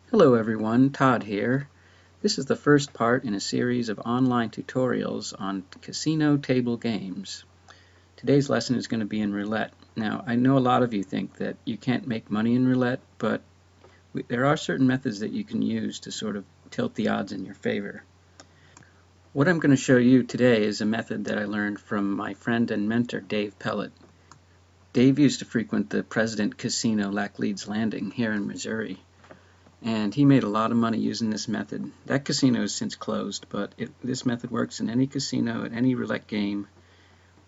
Hello everyone, Todd here. This is the first part in a series of online tutorials on casino table games. Today's lesson is going to be in roulette. Now, I know a lot of you think that you can't make money in roulette, but there are certain methods that you can use to sort of tilt the odds in your favor. What I'm going to show you today is a method that I learned from my friend and mentor, Dave Pellet. Dave used to frequent the President Casino Laclede's Landing here in Missouri. And he made a lot of money using this method. That casino is since closed, but this method works in any casino, at any roulette game,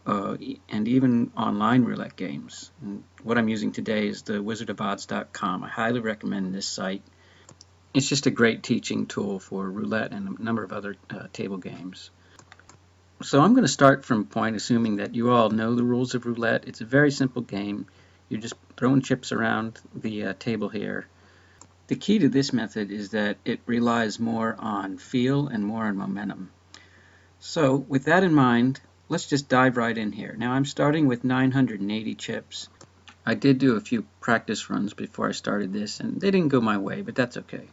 and even online roulette games. And what I'm using today is the wizardofodds.com. I highly recommend this site. It's just a great teaching tool for roulette and a number of other table games. So I'm going to start from a point assuming that you all know the rules of roulette. It's a very simple game. You're just throwing chips around the table here. The key to this method is that it relies more on feel and more on momentum. So with that in mind, let's just dive right in here. Now I'm starting with 980 chips. I did do a few practice runs before I started this and they didn't go my way, but that's okay.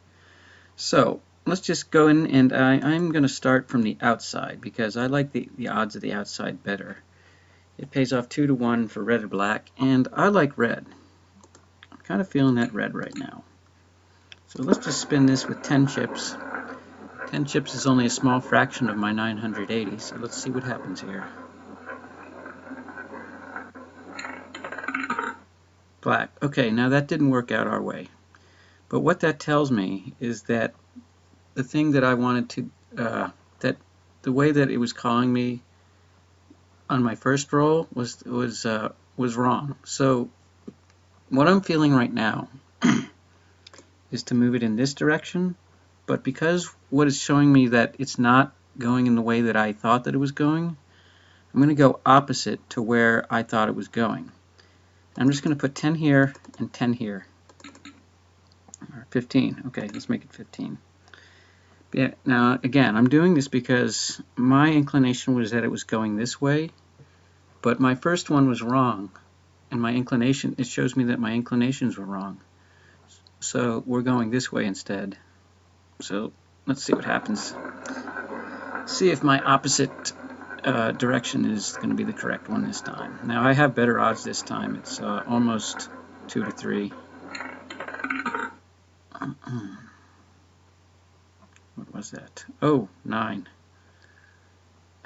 So let's just go in, and I'm going to start from the outside because I like the odds of the outside better. It pays off 2 to 1 for red or black, and I like red. I'm kind of feeling that red right now. So let's just spin this with 10 chips. 10 chips is only a small fraction of my 980, so let's see what happens here. Black. Okay, now that didn't work out our way. But what that tells me is that the thing that I wanted to, that the way that it was calling me on my first roll was wrong. So what I'm feeling right now is to move it in this direction, but because what is showing me that it's not going in the way that I thought that it was going, I'm going to go opposite to where I thought it was going. I'm just going to put 10 here and 10 here. Or 15. Okay, let's make it 15. Yeah, now again, I'm doing this because my inclination was that it was going this way, but my first one was wrong, and my inclination, it shows me that my inclinations were wrong. So we're going this way instead. So let's see what happens. See if my opposite direction is going to be the correct one this time. Now I have better odds this time. It's almost 2 to 3. What was that? Oh, 9.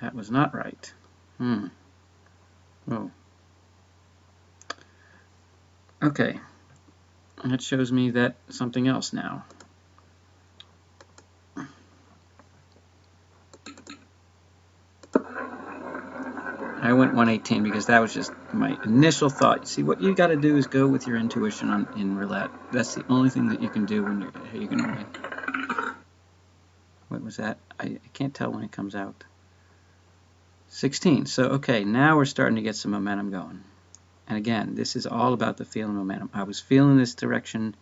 That was not right. Oh. Okay. That shows me that something else now. I went 118 because that was just my initial thought. See, what you got to do is go with your intuition in roulette. That's the only thing that you can do when you're going to win. What was that? I can't tell when it comes out. 16. So, okay, now we're starting to get some momentum going. And again, this is all about the feel and momentum. I was feeling this direction,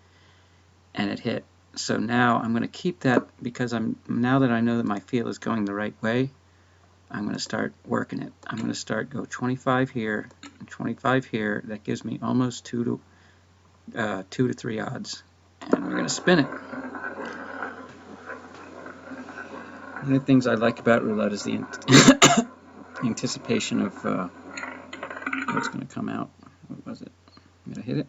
and it hit. So now I'm going to keep that because now that I know that my feel is going the right way, I'm going to start working it. I'm going to go 25 here and 25 here. That gives me almost 2 to 3 odds. And we're going to spin it. One of the things I like about roulette is the anticipation of what's going to come out. What was it? Did I hit it?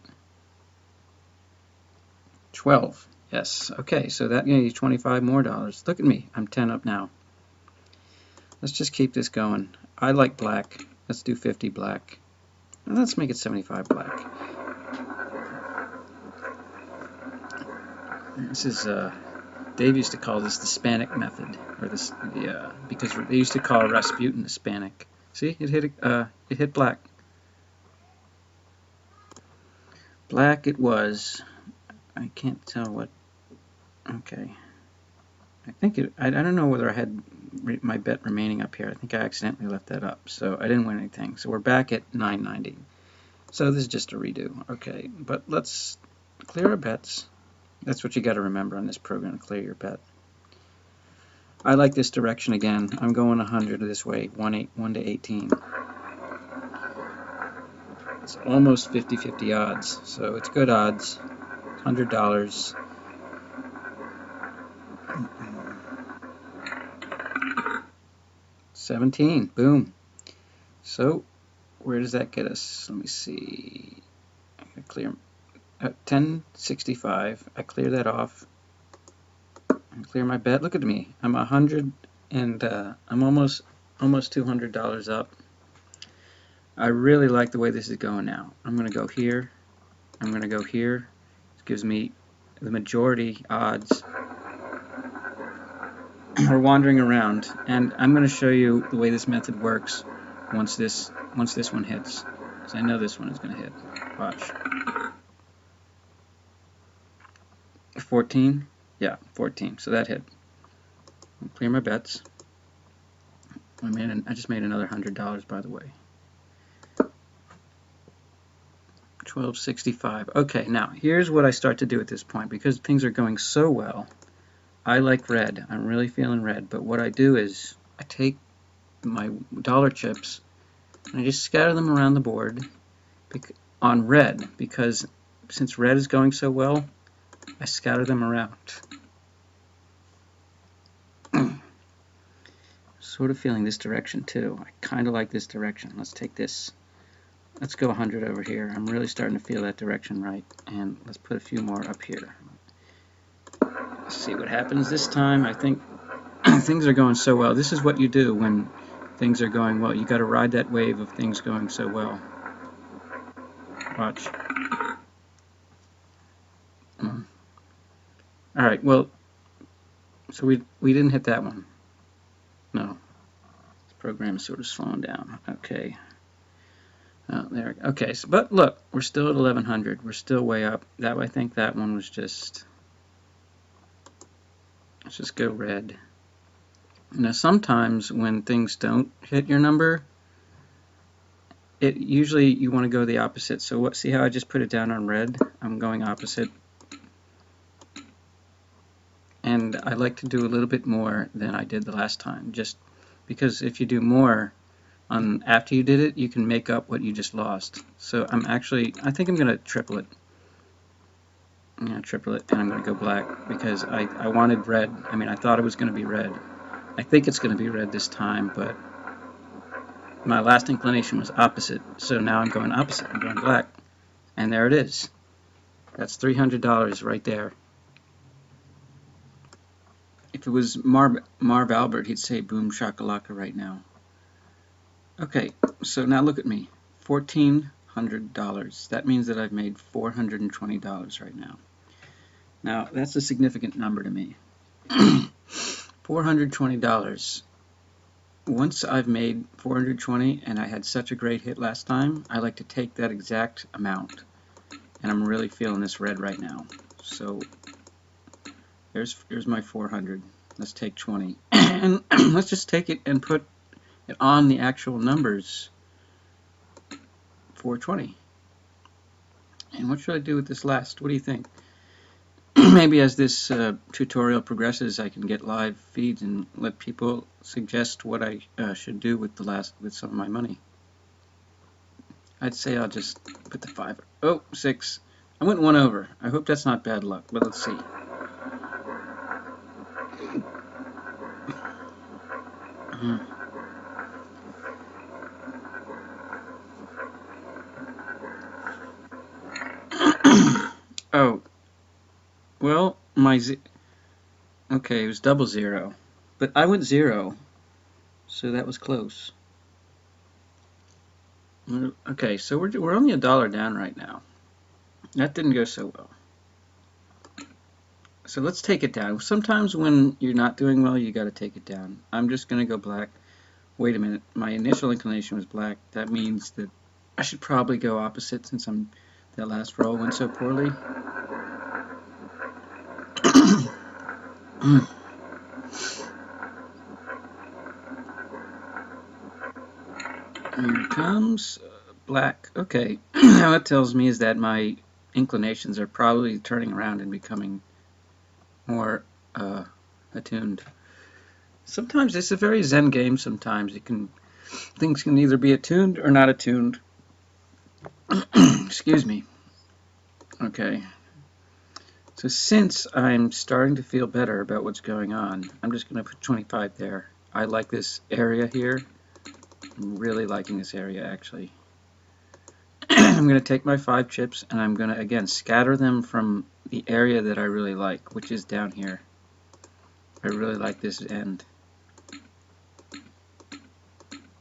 12. Yes. Okay, so that gave you $25 more. Look at me. I'm 10 up now. Let's just keep this going. I like black. Let's do 50 black. And let's make it 75 black. This is Dave used to call this the Stannik method, or because they used to call Rasputin the Stannik. See, it hit black. Black it was. I can't tell what. Okay. I think I don't know whether I had my bet remaining up here. I think I accidentally left that up, so I didn't win anything. So we're back at 990. So this is just a redo. Okay, but let's clear our bets. That's what you got to remember on this program, clear your bet. I like this direction again. I'm going 100 this way, 1 to 18. It's almost 50-50 odds, so it's good odds. $100. $17. Boom. So where does that get us? Let me see. I'm gonna clear 1065. I clear that off. I clear my bet. Look at me. I'm 100 and I'm almost $200 up. I really like the way this is going now. I'm gonna go here. I'm gonna go here. This gives me the majority odds. We're wandering around, and I'm going to show you the way this method works once this one hits, because I know this one is going to hit. Watch. 14? Yeah, 14. So that hit. I'll clear my bets. I just made another $100, by the way. 1265. Okay, now here's what I start to do at this point, because things are going so well. I like red. I'm really feeling red. But what I do is I take my dollar chips and I just scatter them around the board on red, because since red is going so well, I scatter them around. Sort of feeling this direction too. I kind of like this direction. Let's take this. Let's go 100 over here. I'm really starting to feel that direction right. And let's put a few more up here. Let's see what happens this time. I think things are going so well. This is what you do when things are going well. You got to ride that wave of things going so well. Watch. All right. Well, so we didn't hit that one. No. This program is sort of slowing down. Okay. Oh, there. Okay. So, but look, we're still at 1100. We're still way up. I think that one was just. Let's just go red. Now sometimes when things don't hit your number, usually you want to go the opposite. So see how I just put it down on red? I'm going opposite. And I like to do a little bit more than I did the last time, just because if you do more after you did it, you can make up what you just lost. So I think I'm going to triple it. I'm going to triple it, and I'm going to go black, because I wanted red. I mean, I thought it was going to be red. I think it's going to be red this time, but my last inclination was opposite. So now I'm going opposite. I'm going black. And there it is. That's $300 right there. If it was Marv Albert, he'd say boom shakalaka right now. Okay, so now look at me. $1,400. That means that I've made $420 right now. Now, that's a significant number to me. $420. Once I've made $420 and I had such a great hit last time, I like to take that exact amount. And I'm really feeling this red right now. So here's my 400. Let's take 20. And let's just take it and put it on the actual numbers. 420. And what should I do with this last? What do you think? Maybe as this tutorial progresses, I can get live feeds and let people suggest what I should do with some of my money. I'd say I'll just put the 5. Oh, 6. I went 1 over. I hope that's not bad luck, but let's see. Oh. Well, okay, it was double 0, but I went 0, so that was close. Okay, so we're only $1 down right now. That didn't go so well. So let's take it down. Sometimes when you're not doing well, you got to take it down. I'm just going to go black. Wait a minute, my initial inclination was black. That means that I should probably go opposite since that last roll went so poorly. Here it comes. Black. Okay. Now it tells me is that my inclinations are probably turning around and becoming more attuned. Sometimes it's a very zen game. Sometimes things can either be attuned or not attuned. Excuse me. Okay. So since I'm starting to feel better about what's going on, I'm just going to put 25 there. I like this area here. I'm really liking this area, actually. I'm going to take my 5 chips and I'm going to, again, scatter them from the area that I really like, which is down here. I really like this end.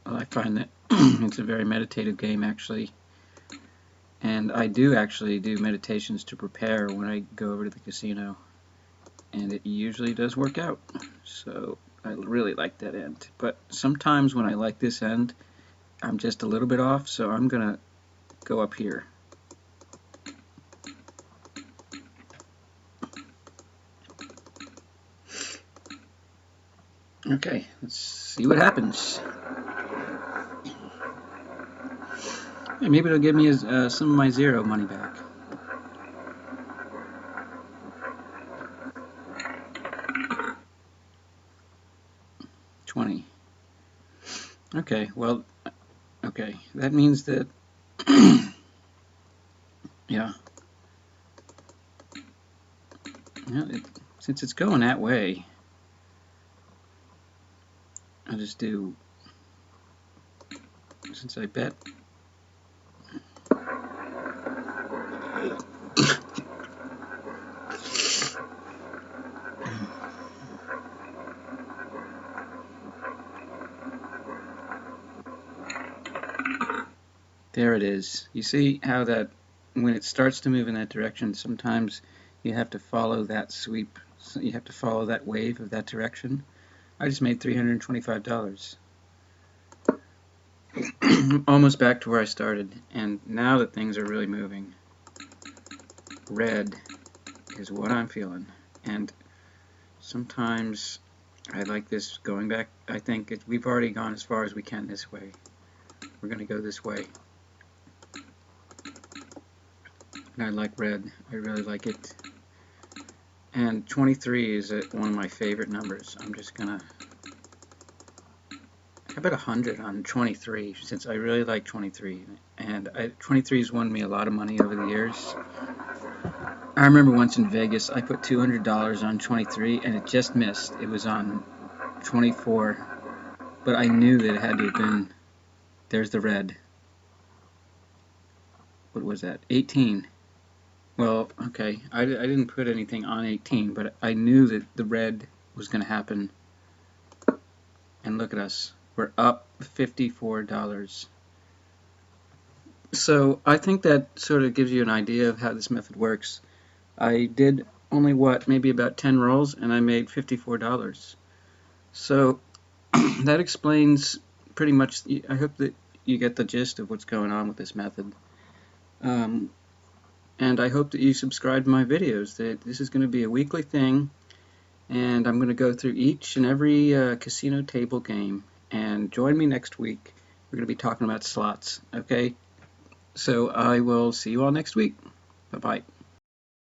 Well, I find that it's a very meditative game, actually. And I do actually do meditations to prepare when I go over to the casino. And it usually does work out. So I really like that end. But sometimes when I like this end, I'm just a little bit off, so I'm going to go up here. Okay, let's see what happens. Maybe it'll give me some of my zero money back. $20. Okay, well, okay, that means that, yeah, since it's going that way, I'll just do, since I bet, there it is. You see how that, when it starts to move in that direction, sometimes you have to follow that sweep, so you have to follow that wave of that direction. I just made $325. Almost back to where I started, and now that things are really moving, red is what I'm feeling. And sometimes I like this going back. I think we've already gone as far as we can this way. We're going to go this way. And I like red. I really like it. And 23 is one of my favorite numbers. I'm just going to, how about 100 on 23, since I really like 23. And 23 has won me a lot of money over the years. I remember once in Vegas, I put $200 on 23, and it just missed. It was on 24, but I knew that it had to have been, there's the red. What was that? 18. Well, okay, I didn't put anything on 18, but I knew that the red was going to happen. And look at us. We're up $54. So I think that sort of gives you an idea of how this method works. I did only, maybe about 10 rolls, and I made $54. So that explains pretty much, I hope that you get the gist of what's going on with this method. And I hope that you subscribe to my videos. That this is going to be a weekly thing, and I'm going to go through each and every casino table game. And join me next week. We're going to be talking about slots. Okay? So I will see you all next week. Bye-bye.